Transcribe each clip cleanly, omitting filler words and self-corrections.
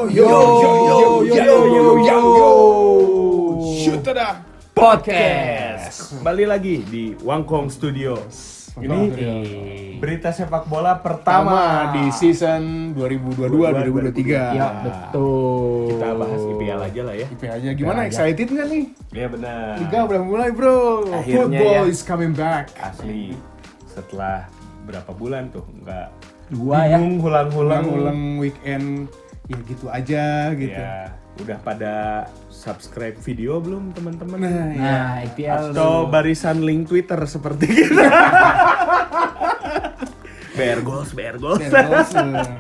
Shoot dah Podcast. Kembali lagi di Wangkong Studios. Ini berita sepak bola Pertama pertama di season 2022-2023. Ya, betul. Kita bahas IPL aja lah ya. IPL aja. Gimana, excited nggak nih? Iya benar. Liga udah mulai, bro. Akhirnya Football ya. is coming back. Asli setelah berapa bulan tuh nggak Dua ya. bingung hulang-hulang. Ulang weekend, ya gitu aja gitu. Ya, udah pada subscribe video belum teman-teman? Nah, IPL Atau barisan link Twitter seperti kita. BR Goals. Terus,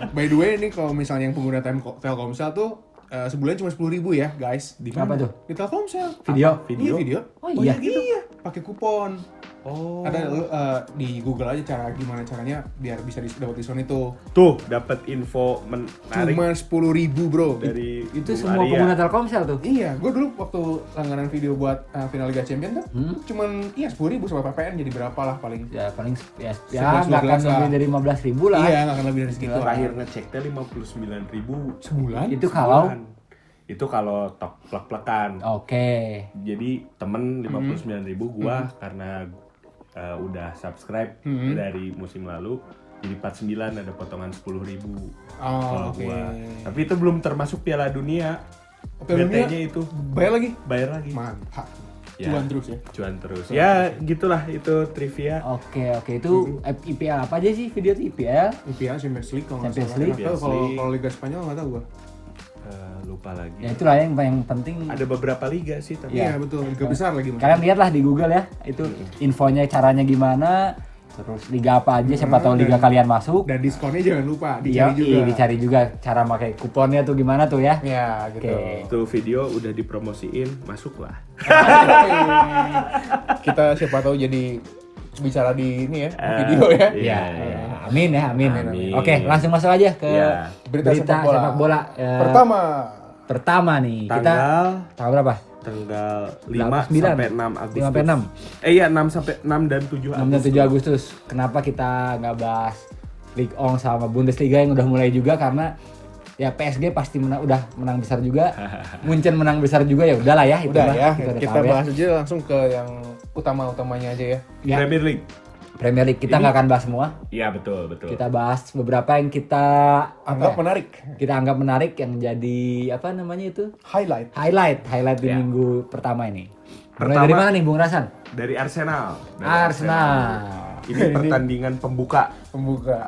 by the way, ini kalau misalnya yang pengguna Telkomsel tuh sebulan cuma 10.000 ya, guys. Di Apa tuh? Di Telkomsel. Video? Iya, video. Oh iya. Gitu. Pakai kupon. Oh. Ada lu di Google aja gimana caranya biar bisa dapat diskon itu. Tuh, dapat info menarik Cuma 10.000, bro. dari Itu Bu semua Arya. pengguna Telkomsel tuh. Iya, gue dulu waktu langganan video buat final Liga Champions tuh, cuman 10.000 sama PPN jadi berapa lah paling. Ya paling ya 11, nggak akan 12 lah. lebih dari 15.000 lah. Iya, nggak akan lebih dari segitu. Terakhir ngeceknya 59.000 sebulan. Itu kalau itu kalau tok plek-plekan. oke. Jadi temen 59.000 gua karena udah subscribe dari musim lalu jadi 49 ada potongan 10.000 Oh, kalau oke. gua. Tapi itu belum termasuk Piala Dunia. Piala Dunia BT-nya itu bayar lagi. bayar lagi. Mantap. Ya. Cuan terus ya. Cuan terus. Ya, gitulah itu trivia. Oke, itu IPL apa aja sih video tuh IPL? IPL Champions League kalau nggak Champions salah. League. Nggak tahu kalau Champions kalau Liga Spanyol nggak tahu gua. Lupa lagi. Ya itulah yang penting. Ada beberapa liga sih tapi Iya, betul. Liga besar lagi, Mas. Kalian lihatlah di Google ya, itu infonya caranya gimana, terus liga apa aja, siapa tahu liga kalian masuk. Dan diskonnya jangan lupa Iya, dicari juga. dicari juga cara pakai kuponnya tuh gimana tuh ya. Ya, gitu. Oke. itu video udah dipromosiin, masuklah. Kita siapa tahu jadi bicara di ini ya, video ya. Iya. Amin ya, amin. Amin. Oke, langsung masuk aja ke Iya. Berita sepak bola. Pertama nih, kita Tanggal tanggal berapa? tanggal 5 9. sampai 6 Agustus. 5 sampai 6. Iya, 6 sampai 6 dan 7 6 dan 7 Agustus. Kenapa kita nggak bahas Ligue 1 sama Bundesliga yang udah mulai juga karena ya PSG pasti udah menang besar juga. Munchen menang besar juga ya udahlah ya itu Udah lah, ya, udah kita tahu ya. bahas aja langsung ke yang utama-utamanya aja ya. Ya, Premier League. Premier League kita nggak akan bahas semua. Iya, betul. Kita bahas beberapa yang kita Anggap menarik. kita anggap menarik yang jadi apa namanya itu? Highlight. Highlight di Ya. minggu pertama ini. Mulai Pertama- dari mana nih Bung Rasan? Dari Arsenal. Arsenal. Ini pertandingan pembuka Pembuka.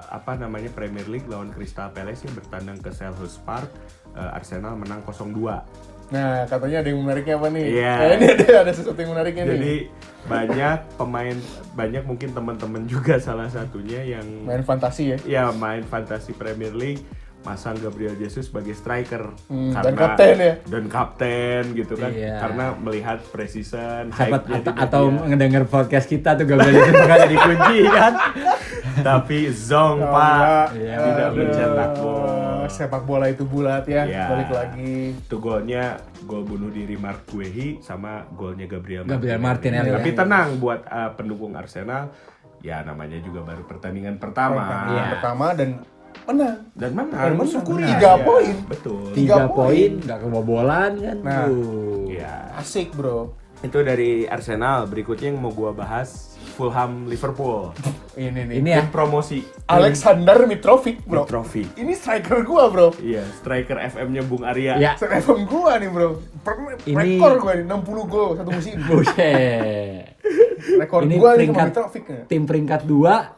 apa namanya Premier League lawan Crystal Palace yang bertandang ke Selhurst Park. Arsenal menang 0-2. Nah, katanya ada yang menariknya apa nih? Iya. Ini ada sesuatu yang menariknya nih. Jadi banyak mungkin teman-teman juga salah satunya yang Main fantasi ya. ya main fantasi Premier League masang Gabriel Jesus sebagai striker dan kapten ya. dan kapten gitu kan Iya. karena melihat precision Siapa, hype-nya di atau media. ngedenger podcast kita tuh gak boleh bakal jadi kunci kan. Tapi Zong Oh, Pak enggak. tidak Aduh. mencetak gol. Sepak bola itu bulat ya. Iya. Balik lagi. Itu golnya gol bunuh diri Mark Guehi sama golnya Gabriel Martinelli. Tapi Ya. tenang buat pendukung Arsenal, ya namanya juga baru pertandingan pertama. Iya. Pertama dan menang. Dan Dan menang, menang. syukuri 3 aja. poin. Betul. 3 poin. poin, gak kebobolan kan. Nah. Iya. Asik, bro. Itu dari Arsenal. Berikutnya yang mau gua bahas Fulham Liverpool. Ini nih. Ini ya. Tim promosi Alexander Mitrovic, bro. Trofi. Ini striker gua, bro. Iya, striker FM-nya Bung Arya. Ya. FM gua nih, bro. Ini- Rekor gua nih 60 gol satu musim. Buset. Rekor Ini gua nih sama peringkat Mitrovic ya. tim peringkat 2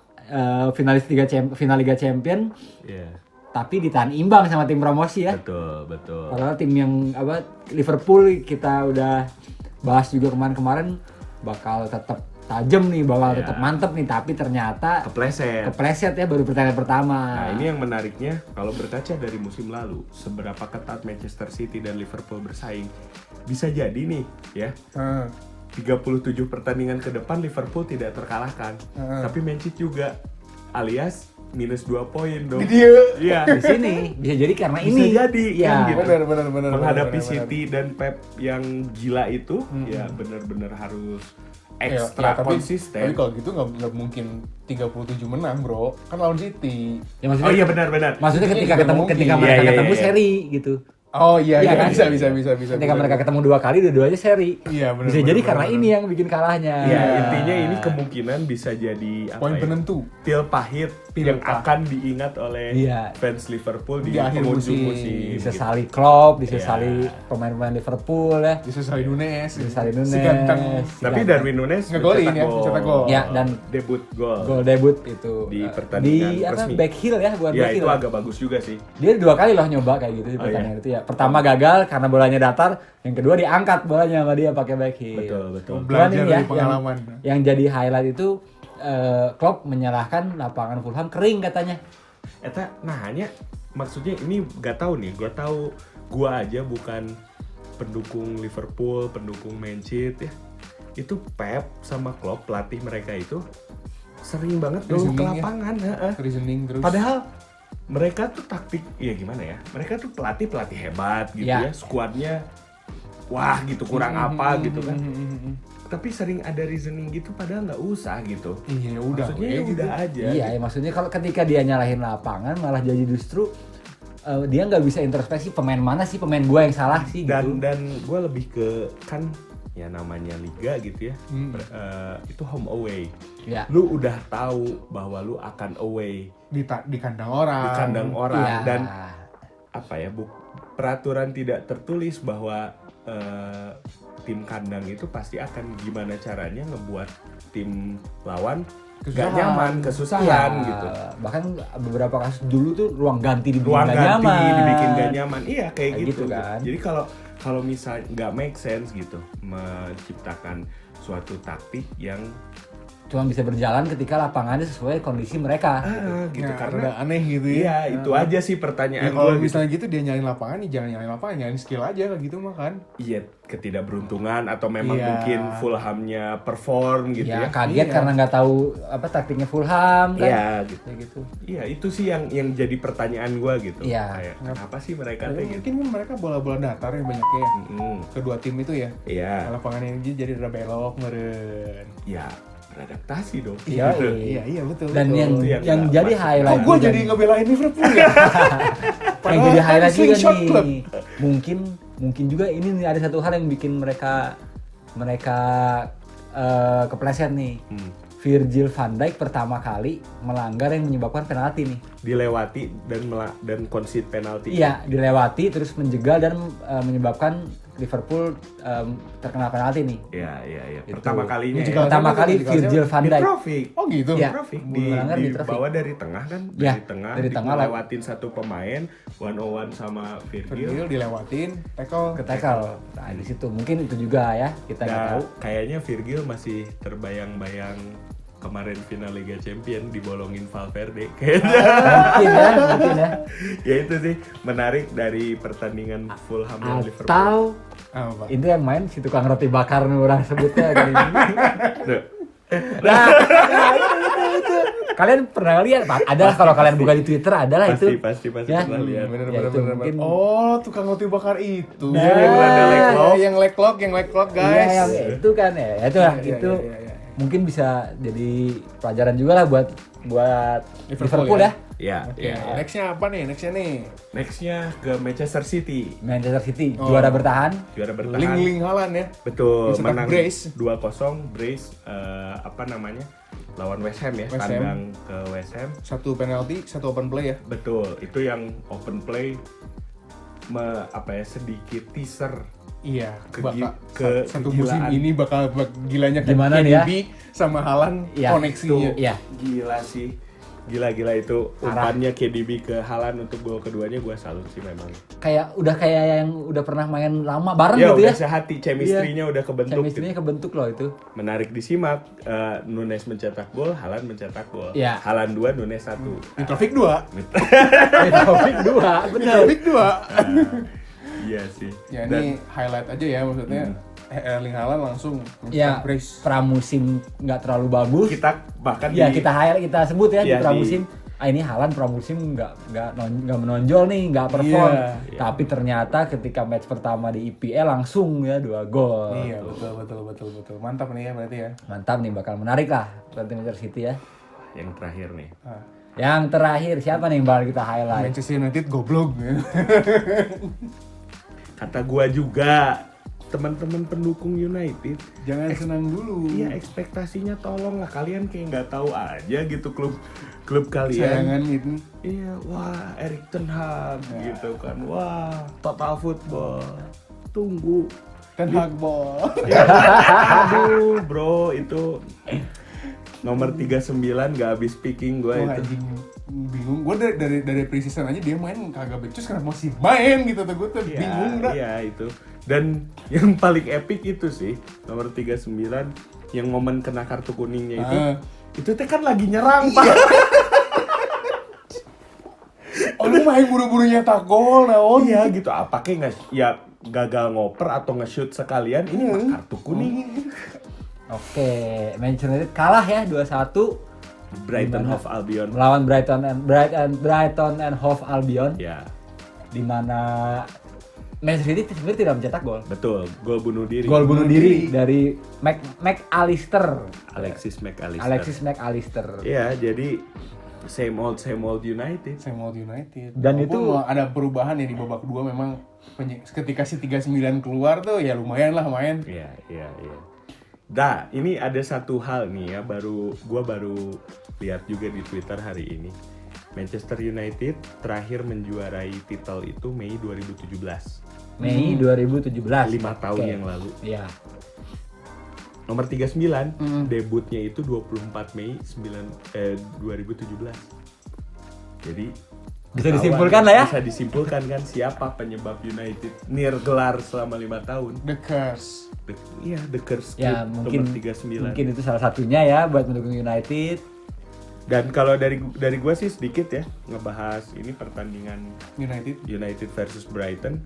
finalis final Liga Champion Iya. tapi ditahan imbang sama tim promosi ya. Betul, betul. Padahal tim yang apa Liverpool kita udah bahas juga kemarin bakal tetap tajam nih, bakal Ya. tetap mantep nih, tapi ternyata kepleset ya baru pertandingan pertama. Nah, ini yang menariknya kalau berkaca dari musim lalu, seberapa ketat Manchester City dan Liverpool bersaing. Bisa jadi nih, ya. 37 pertandingan ke depan Liverpool tidak terkalahkan. Tapi Man City juga alias minus 2 poin dong. Dia. Iya. Di sini bisa jadi karena Bisa ini. jadi ya. kan gitu. Benar. Menghadapi benar. City dan Pep yang gila itu, ya benar-benar harus ekstra tapi konsisten. kalau gitu nggak mungkin 37 menang bro, kan lawan City. Ya, maksudnya, Oh iya benar. Maksudnya Itu ketika juga ketemu mungkin. ketika mereka Iya, ketemu iya. seri gitu. Oh iya kan? bisa. Ketika mereka ketemu 2 kali, dua-duanya seri. Iya, benar, Bisa benar, jadi benar, karena benar. ini yang bikin kalahnya. Ya intinya ini kemungkinan bisa jadi apa poin ya? penentu. Pil pahit Pil yang pahit. akan diingat oleh Iya. fans Liverpool di Di akhir penghujung musim. Disesali Klopp, Iya. disesali pemain-pemain Liverpool ya. Disesali Nunes. Disesali Nunes. Si ganteng. Tapi Darwin Nunes Ngegolin ya, mencetak gol. Ya, dan debut gol. gol debut itu Di pertandingan di apa resmi. back heel ya, bukan Ya back itu heel. agak bagus juga sih. Dia 2 kali loh nyoba kayak gitu di Oh, pertandingan itu ya. Pertama gagal karena bolanya datar, yang kedua diangkat bolanya sama dia pakai back heel. Betul. Belajar Cuman ini dari pengalaman. Yang jadi highlight itu Klopp menyalahkan lapangan Fulham kering katanya. Eta nanya maksudnya ini gak tahu nih, gua aja bukan pendukung Liverpool, pendukung Manchester ya. Itu Pep sama Klopp pelatih mereka itu sering banget dulu ke Reasoning ya. lapangan, Reasoning terus. Padahal mereka tuh taktik ya gimana ya? Mereka tuh pelatih hebat gitu Ya. ya, skuadnya wah gitu kurang apa gitu kan. Tapi sering ada reasoning gitu padahal nggak usah gitu. Iya udah. Maksudnya kayak ya gitu. udah aja. Iya, gitu. ya, maksudnya kalau ketika dia nyalahin lapangan malah jadi justru dia nggak bisa introspeksi pemain mana sih pemain gua yang salah sih gitu. Dan gue lebih ke kan ya namanya liga gitu ya. Itu home away. Ya. Lu udah tahu bahwa lu akan away Di kandang orang. di kandang orang Iya. dan apa ya peraturan tidak tertulis bahwa tim kandang itu pasti akan gimana caranya ngebuat tim lawan gak nyaman, kesusahan Iya, gitu. Bahkan beberapa kasus dulu tuh ruang ganti dibikin Ruang nggak ganti nyaman. dibikin gak nyaman, iya kayak Kayak gitu. gitu kan. Jadi kalau misalnya nggak make sense gitu menciptakan suatu taktik yang Cuma bisa berjalan ketika lapangannya sesuai kondisi mereka. gitu Ya, karena rada aneh gitu ya. iya itu aja sih Ya, pertanyaan kalau gue. misalnya gitu dia nyalain lapangan, ya jangan nyalain lapangan, nyalain skill aja kayak gitu mah kan. Iya ketidakberuntungan atau memang Iya. mungkin Fulhamnya perform gitu ya. Kaget Iya. karena nggak tahu apa taktiknya Fulham kan. Iya gitu. Kayak gitu. Iya itu sih yang jadi pertanyaan gue gitu. Iya. Kayak kenapa sih mereka Tapi tuh gitu? mungkin kan mereka bola-bola datar yang banyaknya ya. Kedua tim itu ya. Iya. Lapangan yang jadi rada belok meren. Ya beradaptasi dong. Iya, Gitu. Iya betul. Dan betul. yang Itu yang nggak jadi masuk. highlight Kok gue juga jadi nih. ngebelain Liverpool ya? yang Padahal jadi kan highlight juga slingshot nih. club. Mungkin juga ini nih ada satu hal yang bikin mereka kepleset nih. Virgil van Dijk pertama kali melanggar yang menyebabkan penalti nih. Dilewati dan concede penalti. Iya, dilewati terus menjegal dan menyebabkan Liverpool terkena penalti nih. Iya. Itu. Pertama kalinya Menjegal. ya. Pertama siapa? kali Menjegal Virgil van Dijk. Mitrovic. Oh gitu. Iya. Mitrovic Melanggar di Mitrovic. bawah dari tengah kan, Iya, dari tengah, dari tengah dilewatin satu pemain, 1-on-1 sama Virgil Virgil. dilewatin, tackle. Ke tackle. Nah, di situ mungkin itu juga ya, kita nggak Nah, tahu. kayaknya Virgil masih terbayang-bayang kemarin final Liga Champion dibolongin Valverde kayaknya. Mungkin ya. Ya itu sih menarik dari pertandingan Fulham dan Liverpool. Atau Apa? itu yang main si tukang roti bakar nih orang sebutnya gini. Tuh. Nah, itu. Kalian pernah lihat? Ada kalau kalian buka di Twitter adalah itu. Pasti Ya. pernah lihat. Bener. mungkin- Oh, tukang roti bakar itu. Nah, yang rada leglok. Yang leglok, Iya, guys. yang itu kan ya. Itu lah, Iya, itu iya, iya. mungkin bisa jadi pelajaran juga lah buat Liverpool ya. Ya, Oke, ya. nextnya apa nih? Nextnya ke Manchester City. Manchester City Oh. juara bertahan. Juara bertahan. Ling Haaland ya. Betul, Mencetak menang brace. 2-0 brace lawan West Ham ya, West Ham. tandang ke West Ham. Satu penalti, satu open play ya. Betul, itu yang open play sedikit teaser Iya, satu kegilaan. musim ini bakal gilanya Gimana nih ya? KDB sama Haaland Iya, koneksinya. Iya. Gila sih. Gila itu Parah. umpannya KDB ke Haaland untuk gol keduanya gue salut sih memang. Kayak yang udah pernah main lama bareng Ya gitu udah ya. sehati, chemistry-nya udah kebentuk. Chemistry-nya kebentuk loh itu. Menarik disimak. Nunes mencetak gol, Haaland mencetak gol. Iya. Haaland 2, Nunes 1. Mitrovic 2. Mitrovic 2, benar. Mitrovic 2. Iya sih. Ya Dan- ini highlight aja ya maksudnya. Erling Haaland langsung Ya, mencetak brace. pramusim nggak terlalu bagus. kita bahkan Ya, kita sebut ya di Iya, pramusim. ini Haaland pramusim nggak menonjol nih, nggak perform. Iya. Tapi ternyata ketika match pertama di IPL langsung ya 2 gol. Iya, betul. Mantap nih ya berarti ya. Mantap nih, bakal menarik lah berarti Manchester City ya. Yang terakhir nih. Yang terakhir siapa nih yang bakal kita highlight? Manchester United goblok ya. Kata gua juga, teman-teman pendukung United, Jangan senang dulu. iya ekspektasinya tolonglah, kalian kayak nggak tahu aja gitu klub kalian. Sayangan itu. Iya, wah Erik ten Hag gitu kan, wah total football. Tunggu. Ten Hag ball. Aduh bro, itu nomor 39 gak habis speaking gue Wah, itu. anjing bingung. Gue dari pre-season aja dia main kagak becus, kenapa masih main gitu tuh. Gue tuh bingung dah. Iya itu. Dan yang paling epic itu sih nomor 39 yang momen kena kartu kuningnya itu. Itu teh kan lagi nyerang Pak. Oh, lu main buru-buru nyetak gol, naon? Iya gitu. Apa kayak nggak ya gagal ngoper atau nge-shoot sekalian, ini mah kartu kuning. Oke, Manchester United kalah ya 2-1 Brighton Hove Albion. melawan Brighton and Hove Albion. Ya, Di mana Manchester City sebenarnya tidak mencetak gol. betul. Gol bunuh diri. Gol bunuh diri dari McAllister. Alexis McAllister. Alexis McAllister. Iya, jadi same old United. Saya mau United. Dan Walaupun itu- ada perubahan ya di babak kedua memang ketika si 39 keluar tuh ya lumayan lah main. Iya. Dah, ini ada satu hal nih ya, gua baru lihat juga di Twitter hari ini. Manchester United terakhir menjuarai titel itu Mei 2017. Mei 2017. 5 tahun Oke. yang lalu. Iya. Nomor 39, debutnya itu 24 Mei 2017. Jadi Bisa disimpulkan lah ya. Bisa disimpulkan kan siapa penyebab United near gelar selama 5 tahun. The Curse. The Curse Ya Kid, mungkin nomor 39. mungkin itu salah satunya ya buat mendukung United. Dan kalau dari gue sih sedikit ya ngebahas ini pertandingan United. versus Brighton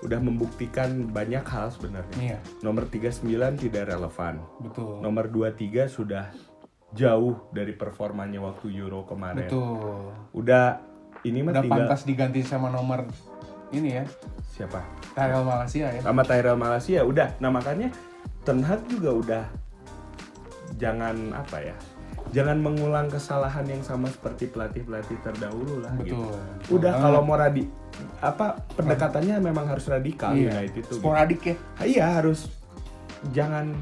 udah membuktikan banyak hal sebenarnya. Iya, Nomor 39 tidak relevan. betul. Nomor 23 sudah jauh dari performanya waktu Euro kemarin. Betul. Udah ini mah Udah tinggal pantas diganti sama nomor ini ya. siapa? Tyrell Malaysia ya. Sama Tyrell Malaysia udah. Nah makanya Ten Hag juga udah jangan mengulang kesalahan yang sama seperti pelatih-pelatih terdahulu lah gitu. Betul. Udah kalau mau pendekatannya memang harus radikal Iya. United itu. Sporadik ya. Iya harus jangan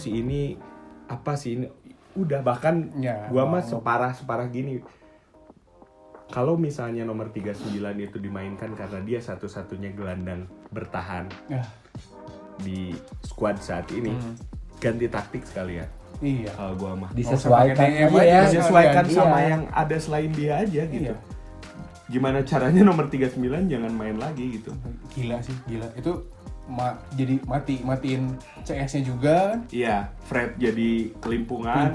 ini udah bahkan Ya, gua mah separah gini. Kalau misalnya nomor 39 itu dimainkan karena dia satu-satunya gelandang bertahan Ya. di squad saat ini, ganti taktik sekalian. Iya. Kalau gua mah Disesuaikan pakai DM aja ya. aja. menyesuaikan Iya. sama yang ada selain dia aja gitu. Iya. Gimana caranya nomor 39 jangan main lagi gitu. Gila sih, gila. Itu jadi matiin CS-nya juga kan. Iya, Fred jadi kelimpungan.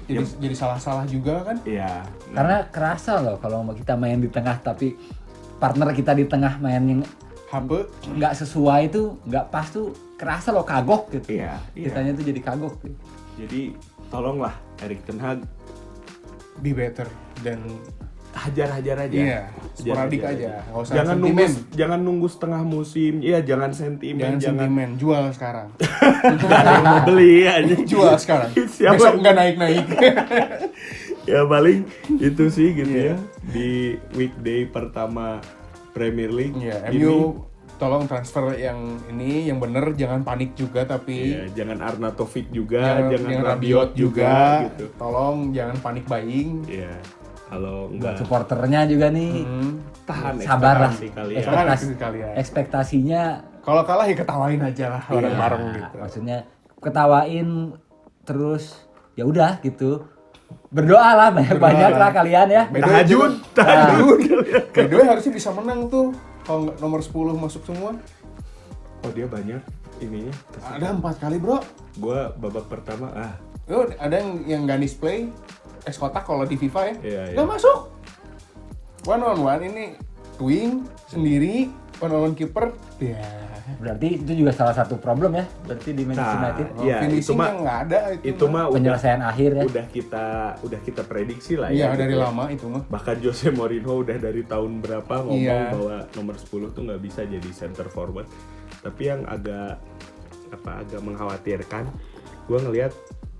Gitu. jadi salah-salah juga kan. Iya. Karena kerasa loh kalau kita main di tengah tapi partner kita di tengah main yang Hampe. nggak sesuai tuh, nggak pas tuh, kerasa loh kagok gitu. Iya. Kitanya tuh jadi kagok gitu. Jadi tolonglah Erik ten Hag Be better dan hajar-hajar aja. iya, Hajar sporadik aja. Nggak usah Jangan sentimen. jangan nunggu setengah musim. Iya, jangan sentimen, Jangan sentimen, jual sekarang. jangan mau beli aja. Jual sekarang. Siapa? Besok nggak naik-naik. Ya paling itu sih gitu Iya. ya di weekday pertama Premier League. Iya, ini. MU tolong transfer yang bener, jangan panik juga tapi Iya, jangan Arnautovic juga, jangan yang Rabiot juga gitu. Tolong jangan panik buying. Iya. Kalau Buat enggak supporternya juga nih, tahan sabar lah. ekspektasi kalian. Tahan ekspektasi kalian. Ekspektasinya Kalau kalah ya ketawain aja lah bareng-bareng ya, gitu. maksudnya ketawain terus ya udah gitu. Berdoa lah banyak lah kalian ya. Tahajud. By the way harusnya bisa menang tuh kalau nggak nomor 10 masuk semua. Oh dia banyak ininya. Ada 4 kali bro. Gua babak pertama Yo, ada yang nggak display kotak kalau di FIFA ya. Iya, Nggak iya. masuk. One on one ini twing sendiri on kiper ya. Berarti itu juga salah satu problem ya. Berarti di Manchester United Iya, Finishingnya nggak ada itu mah penyelesaian akhir ya. udah kita prediksi lah Iya ya. dari gitu. lama itu mah. Bahkan Jose Mourinho udah dari tahun berapa ngomong Iya. bahwa nomor 10 tuh nggak bisa jadi center forward. Tapi yang agak mengkhawatirkan, gue ngelihat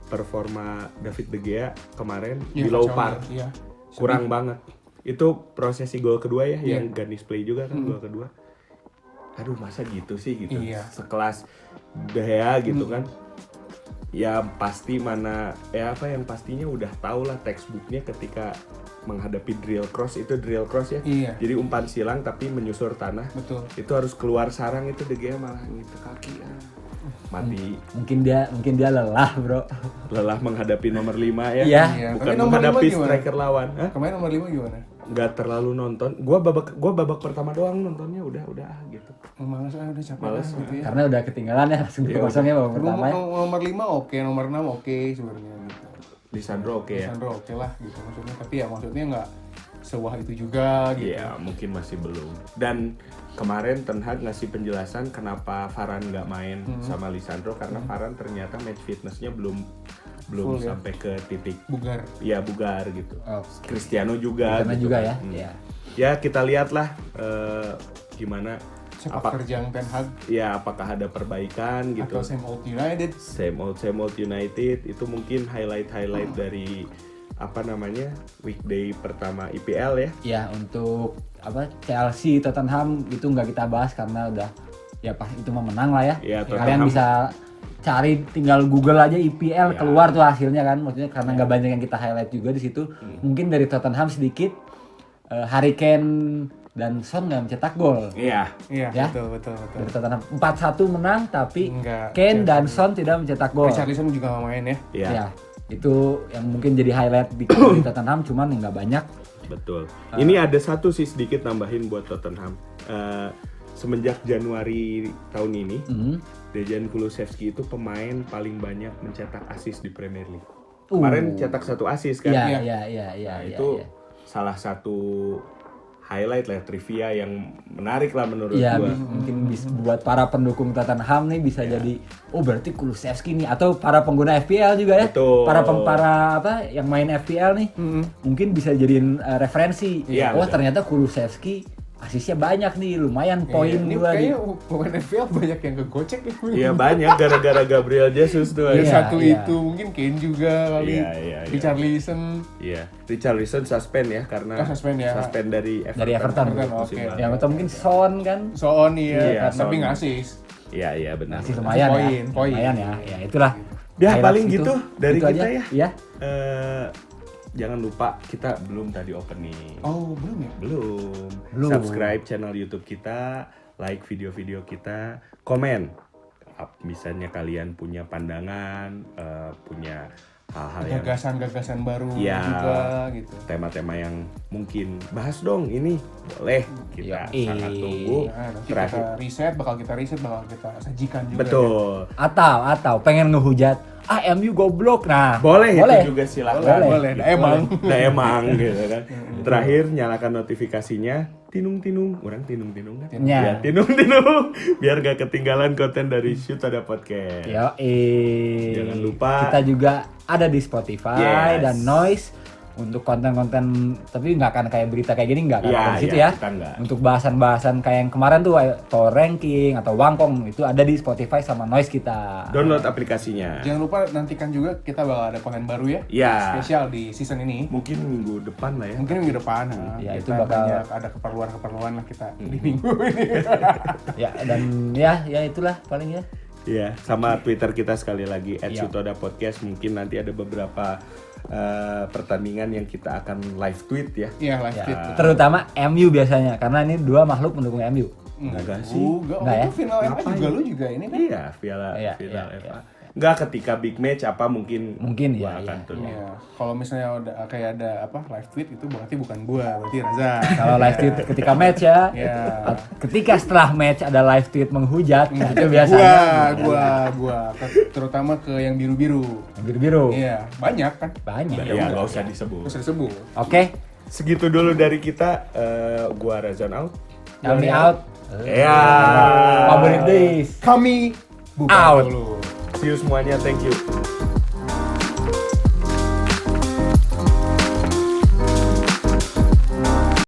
performa David De Gea kemarin Iya, below kacau par, Iya. kurang banget. Itu prosesi gol kedua ya, Iya. yang Ganis play juga kan gol kedua. Aduh masa gitu sih gitu, Iya. sekelas De Gea gitu kan. Ya pasti yang pastinya udah tau lah textbooknya ketika menghadapi drill cross ya. Iya. Jadi umpan silang tapi menyusur tanah. Betul. Itu harus keluar sarang, itu De Gea malah gitu kaki mati. Mungkin dia lelah, Bro. Lelah menghadapi nomor 5 ya. Iya. Iya. Bukan Tapi nomor menghadapi 5 gimana? striker lawan. Hah? Kemarin nomor 5 gimana? Nggak terlalu nonton. Gua babak pertama doang nontonnya udah gitu. Malas udah capek Males, lah gitu ya. Karena udah ketinggalan ya langsung Iya. 2-0 ya babak pertama. ya. Nomor 5 oke, nomor 6 oke sebenarnya gitu. Lisandro oke ya. Sandro oke lah gitu maksudnya, tapi ya maksudnya nggak sewah itu juga gitu. Iya, mungkin masih belum. Dan kemarin Ten Hag ngasih penjelasan kenapa Varane nggak main sama Lisandro, karena Varane ternyata match fitnessnya belum Full, ya? sampai ke titik Bugar. ya bugar gitu. Oh, Cristiano juga. karena gitu juga kan. ya. Hmm. Iya. Ya kita lihatlah gimana Sepak terjang Ten Hag ya apakah ada perbaikan gitu. atau same old United. Same old United itu mungkin highlight dari weekday pertama IPL ya. Ya untuk Chelsea, Tottenham itu nggak kita bahas karena udah ya pas itu mah menang lah ya. Iya, Kalian Tottenham. bisa cari, tinggal Google aja IPL Ya. keluar tuh hasilnya kan. Maksudnya karena nggak banyak yang kita highlight juga di situ. Mungkin dari Tottenham sedikit Harry Kane dan Son nggak mencetak gol. Iya. Iya, Ya. betul. Dari Tottenham 4-1 menang tapi Enggak. Kane dan Son tidak mencetak gol. Richarlison juga nggak main ya. Iya. Ya, itu yang mungkin jadi highlight di Tottenham, cuman nggak banyak. Betul. Ini ada satu sih sedikit nambahin buat Tottenham. Semenjak Januari tahun ini, Dejan Kulusevski itu pemain paling banyak mencetak assist di Premier League. Kemarin cetak 1 assist kan? Iya. Nah, itu salah satu highlight lah, trivia yang menarik lah menurut Iya, gua. mungkin bisa buat para pendukung Tottenham nih bisa jadi berarti Kulusevski nih, atau para pengguna FPL juga ya. Betul. Para yang main FPL nih. Mungkin bisa jadiin referensi. Iya, Oh, betul. ternyata Kulusevski asisnya banyak nih, lumayan poin Ini gua di. kayaknya pemain FPL banyak yang kegocek ya. Iya banyak gara-gara Gabriel Jesus tuh. Ya, Iya, satu iya. itu mungkin Kane juga kali. Iya. Richarlison. Iya, Richarlison suspend ya karena Suspend ya. suspend dari Everton. Dari Everton. musim Oke. lalu. Ya, atau mungkin Son kan. Son iya, Iya, tapi Son. nggak asis. Iya benar. Masih lumayan Poin. Lumayan ya. Ya itulah. Ya, highlights paling gitu dari Itu kita aja. ya. Iya. Jangan lupa kita belum tadi opening. Oh, belum ya? Belum. Belum. Subscribe channel YouTube kita, like video-video kita, komen. Misalnya kalian punya pandangan, punya hal-hal yang Gagasan-gagasan baru Iya. juga gitu. tema-tema yang mungkin bahas dong ini, boleh kita Yoi. sangat tunggu. Nah, nanti Terakhir, bakal kita sajikan juga. betul. Atau pengen ngehujat MU goblok. Nah, Boleh itu juga silakan. Boleh. Emang. Nah, emang gitu kan. Terakhir nyalakan notifikasinya, tinung-tinung, orang tinung-tinung kan. Ya. Ya, tinung-tinung biar gak ketinggalan konten dari Shoot Ada Podcast. Jangan lupa. kita juga ada di Spotify Yes. dan Noise untuk konten-konten, tapi nggak akan kayak berita kayak gini, nggak akan Iya, ada di situ iya, ya. kita nggak. Untuk bahasan-bahasan kayak yang kemarin tuh power ranking atau wangkong itu ada di Spotify sama Noise kita. Download aplikasinya. Jangan lupa nantikan juga kita bakal ada konten baru ya. Ya. Spesial di season ini. Mungkin minggu depan lah ya. Mungkin minggu depan. Ya, kita itu bakal- banyak ada keperluan lah kita di minggu ini. Ya, dan ya itulah paling ya. Iya, sama Twitter kita sekali lagi Iya. @sutoda podcast. Mungkin nanti ada beberapa pertandingan yang kita akan live tweet ya. Iya, live Ya, tweet. terutama MU biasanya karena ini dua makhluk pendukung MU. Enggak sih. Enggak, Enggak ya? itu final FA Ngapain? juga lu juga ini kan. Iya, final Iya, final iya, FA. Enggak, ketika big match apa mungkin Mungkin, gua iya, akan iya. tuh. Iya. Kalau misalnya udah kayak ada live tweet itu berarti bukan gua, berarti Raza. Kalau live tweet ketika match ya. Iya. Ketika setelah match ada live tweet menghujat, nah, itu biasanya Gua terutama ke yang biru-biru. biru-biru. Iya, banyak kan. Banyak. Ya, enggak usah disebut. Terus disebut. Oke. Segitu dulu dari kita. Gua Razan out. Kami out. Ya. Favorit days. Kami bubar Out. dulu. See you semuanya, thank you.